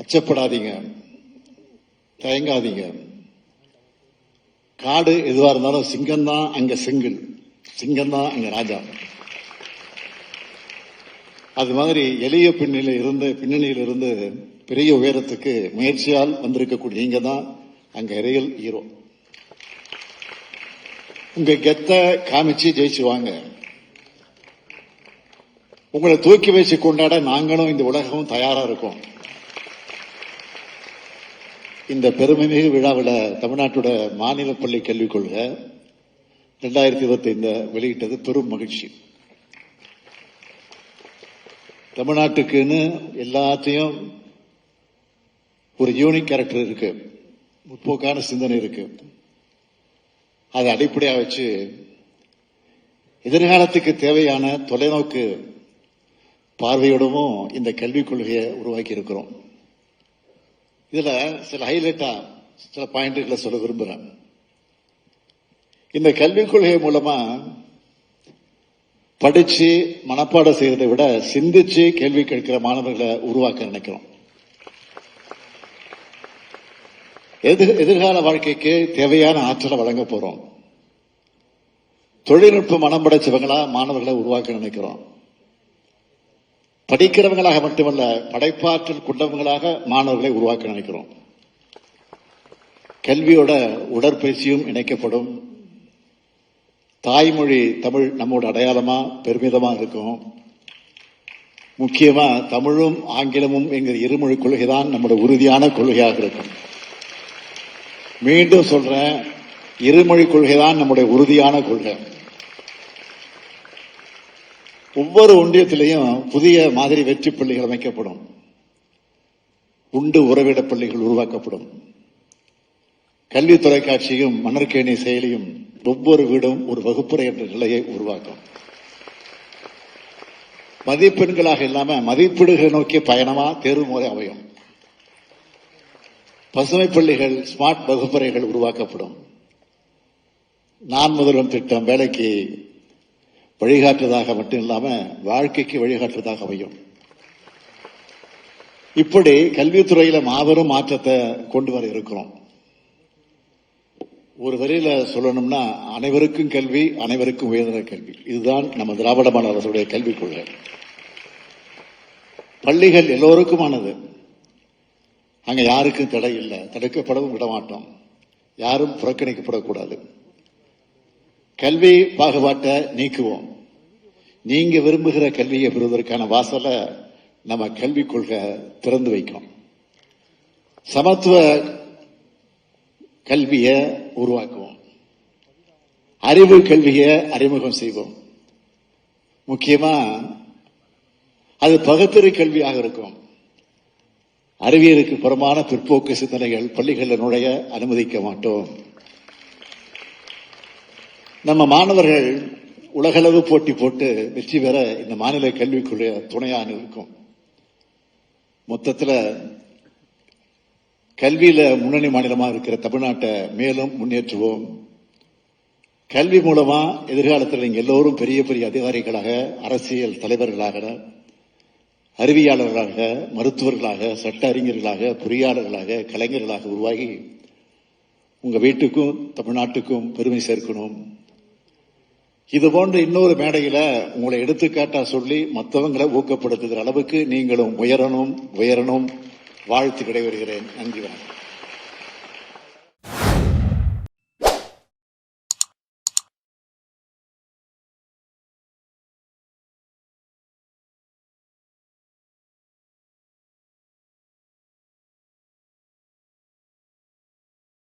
அச்சப்படாதீங்க, தயங்காதீங்க. காடு எதுவா இருந்தாலும் சிங்கம் தான் அங்க செங்கல், சிங்கம் தான் அங்க ராஜா. அது மாதிரி எளிய பின்னணியில் இருந்து பெரிய உயரத்துக்கு முயற்சியால் வந்திருக்கக்கூடிய நீங்க தான் அங்க ரியல் ஹீரோ. உங்க கெத்த காமிச்சு ஜெயிச்சு வாங்க. உங்களை தூக்கி வச்சு கொண்டாட நாங்களும் இந்த உலகமும் தயாரா இருக்கோம். இந்த பெருமைமிகு விழாவில் தமிழ்நாட்டோட மாநில பள்ளி கல்விக் கொள்கை 2025 வெளியிட்டது பெரும் மகிழ்ச்சி. தமிழ்நாட்டுக்குன்னு எல்லாத்தையும் ஒரு யூனிக் கேரக்டர் இருக்கு, முற்போக்கான சிந்தனை இருக்கு. அதை அடிப்படையாக வச்சு எதிர்காலத்துக்கு தேவையான தொலைநோக்கு பார்வையோடவும் இந்த கல்விக் கொள்கையை உருவாக்கி இருக்கிறோம். இதுல சில ஹைலைட்டா சில பாயிண்ட்களை சொல்ல விரும்புறேன். இந்த கல்விக் கொள்கை மூலமா படிச்சு மனப்பாடம் செய்யறதை விட சிந்திச்சு கேள்வி கேட்கிற மாணவர்களை உருவாக்க நினைக்கிறோம். எதிர்கால வாழ்க்கைக்கு தேவையான ஆற்றலை வழங்க போறோம். தொழில்நுட்ப மனம் படைச்சவங்களா மாணவர்களை உருவாக்க நினைக்கிறோம். படிக்கிறவங்களாக மட்டுமல்ல, படைப்பாற்றல் கொண்டவங்களாக மாணவர்களை உருவாக்க நினைக்கிறோம். கல்வியோட உடற்பயிற்சியும் இணைக்கப்படும். தாய்மொழி தமிழ் நம்மோட அடையாளமா பெருமிதமா இருக்கும். முக்கியமா தமிழும் ஆங்கிலமும் என்கிற இருமொழி கொள்கைதான் நம்முடைய உறுதியான கொள்கையாக இருக்கும். மீண்டும் சொல்றேன், இருமொழி கொள்கைதான் நம்முடைய உறுதியான கொள்கை. ஒவ்வொரு ஒன்றியத்திலையும் புதிய மாதிரி வெற்றி பள்ளிகள் அமைக்கப்படும். உண்டு உறவிட பள்ளிகள் உருவாக்கப்படும். கல்வி தொலைக்காட்சியும் மணற்கேணி செயலியும் ஒவ்வொரு வீடும் ஒரு வகுப்பறை என்ற நிலையை உருவாக்கும். மதிப்பெண்களாக இல்லாம மதிப்பீடுகளை நோக்கிய பயணமா தேர்வு முறை அமையும். பசுமை பள்ளிகள், ஸ்மார்ட் வகுப்பறைகள் உருவாக்கப்படும். நான் முதல்வன் திட்டம் வேலைக்கு வழிகாட்டுவதாக மட்டும் இல்லாம வாழ்க்கைக்கு வழிகாட்டுவதாக அமையும். இப்படி கல்வித்துறையில மாபெரும் மாற்றத்தை கொண்டு வர இருக்கிறோம். ஒரு வரியில சொல்லணும்னா, அனைவருக்கும் கல்வி, அனைவருக்கும் உயர்ந்த கல்வி. இதுதான் நம்ம திராவிட மாடல் அரசுடைய கல்விக் கொள்கை. பள்ளிகள் எல்லோருக்குமானது. அங்க யாருக்கும் தடை இல்லை, தடுக்கப்படவும் விடமாட்டோம். யாரும் புறக்கணிக்கப்படக்கூடாது. கல்வி பாகுபாட்டை நீக்குவோம். நீங்க விரும்புகிற கல்வியை பெறுவதற்கான வாசலை நம்ம கல்விக் கொள்கை திறந்து வைக்கும். சமத்துவ கல்வியை உருவாக்குவோம். அறிவு கல்வியை அறிமுகம் செய்வோம். முக்கியமா அது பகுத்தறி கல்வியாக இருக்கும். அறிவியலுக்கு புறமான பிற்போக்கு சிந்தனைகள் பள்ளிகளில் நுழைய அனுமதிக்க மாட்டோம். நம்ம மாணவர்கள் உலகளவு போட்டி போட்டு வெற்றி பெற இந்த மாநில கல்விக்குள்ள துணையாக இருக்கும். மொத்தத்தில் கல்வியில முன்னணி மாநிலமாக இருக்கிற தமிழ்நாட்டை மேலும் முன்னேற்றுவோம். கல்வி மூலமா எதிர்காலத்தில் நீங்க எல்லோரும் பெரிய பெரிய அதிகாரிகளாக, அரசியல் தலைவர்களாக, அறிவியாளர்களாக, மருத்துவர்களாக, சட்ட அறிஞர்களாக, பொறியாளர்களாக, கலைஞர்களாக உருவாகி உங்க வீட்டுக்கும் தமிழ்நாட்டுக்கும் பெருமை சேர்க்கணும். இது போன்ற இன்னொரு மேடையில உங்களை எடுத்துக்காட்டா சொல்லி மற்றவங்களை ஊக்கப்படுத்துகிற அளவுக்கு நீங்களும் உயரணும். வாழ்த்து விடைபெறுகிறேன். நன்றி. வணக்கம்.